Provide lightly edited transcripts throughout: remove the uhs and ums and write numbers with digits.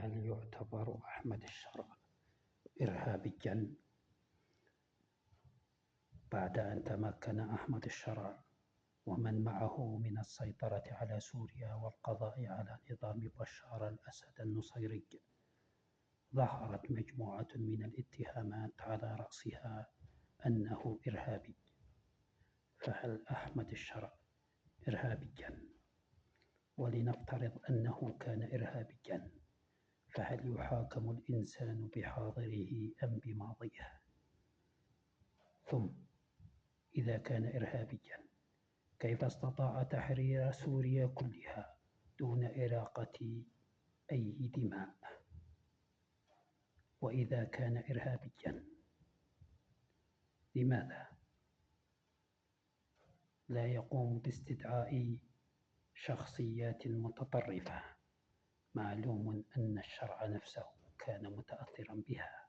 هل يعتبر أحمد الشرع إرهابيا بعد أن تمكن أحمد الشرع ومن معه من السيطرة على سوريا والقضاء على نظام بشار الأسد النصيري؟ ظهرت مجموعة من الاتهامات على رأسها أنه إرهابي. فهل أحمد الشرع إرهابيا؟ ولنفترض أنه كان إرهابيا، فهل يحاكم الإنسان بحاضره أم بماضيه؟ ثم إذا كان إرهابيا، كيف استطاع تحرير سوريا كلها دون إراقة أي دماء؟ وإذا كان إرهابيا، لماذا لا يقوم باستدعاء شخصيات متطرفة معلوم أن الشرع نفسه كان متأثرا بها؟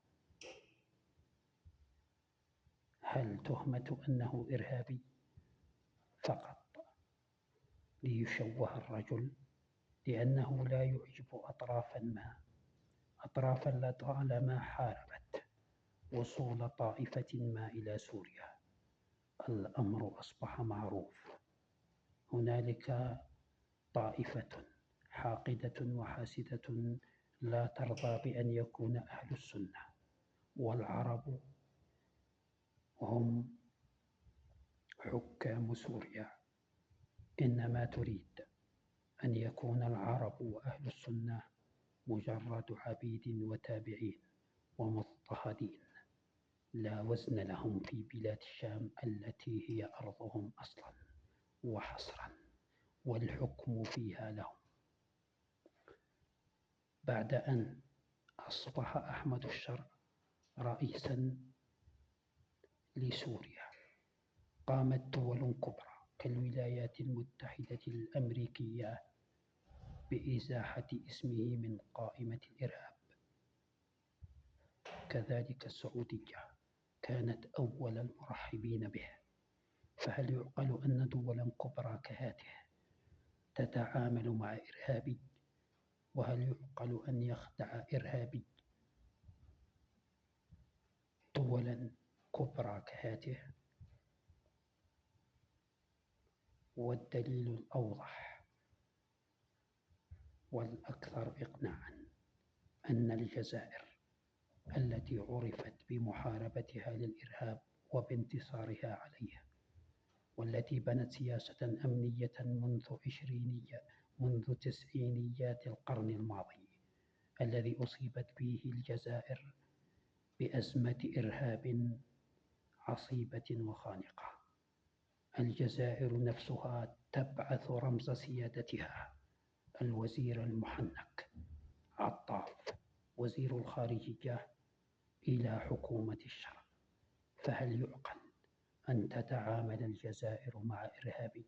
هل تهمة أنه إرهابي فقط ليشوه الرجل لأنه لا يعجب أطرافا لطالما حاربت وصول طائفة ما إلى سوريا؟ الأمر أصبح معروف، هنالك طائفة حاقدة وحاسدة لا ترضى بأن يكون أهل السنة والعرب هم حكام سوريا، إنما تريد أن يكون العرب وأهل السنة مجرد عبيد وتابعين ومضطهدين لا وزن لهم في بلاد الشام التي هي أرضهم أصلا وحصرا، والحكم فيها لهم. بعد أن أصبح أحمد الشرع رئيسا لسوريا، قامت دول كبرى كالولايات المتحدة الأمريكية بإزاحة اسمه من قائمة الإرهاب. كذلك السعودية كانت أول المرحبين به. فهل يعقل أن دولا كبرى كهذه تتعامل مع إرهابي؟ وهل يعقل أن يخدع إرهابي دولا كبرى كهذه؟ والدليل الأوضح والأكثر إقناعا أن الجزائر التي عرفت بمحاربتها للإرهاب وبانتصارها عليه، والتي بنت سياسة أمنية منذ تسعينيات القرن الماضي، الذي أصيبت فيه الجزائر بأزمة إرهاب عصيبة وخانقة. الجزائر نفسها تبعث رمز سيادتها الوزير المحنك عطاف وزير الخارجية إلى حكومة الشرع. فهل يعقل أن تتعامل الجزائر مع إرهابي؟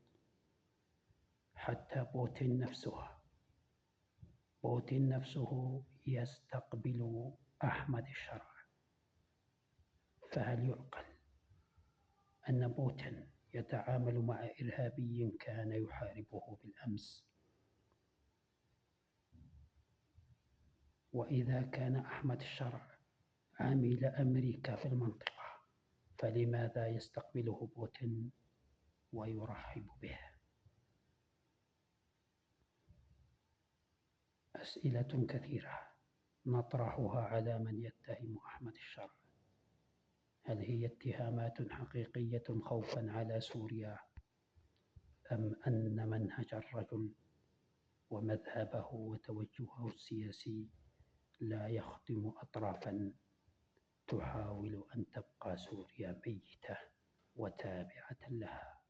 حتى بوتين نفسه يستقبل أحمد الشرع. فهل يعقل أن بوتين يتعامل مع إرهابي كان يحاربه بالأمس؟ وإذا كان أحمد الشرع عميل أمريكا في المنطقة، فلماذا يستقبله بوتين ويرحب به؟ أسئلة كثيرة نطرحها على من يتهم أحمد الشرع. هل هي اتهامات حقيقية خوفا على سوريا، أم أن منهج الرجل ومذهبه وتوجهه السياسي لا يخدم أطرافا تحاول أن تبقى سوريا ميتة وتابعة لها؟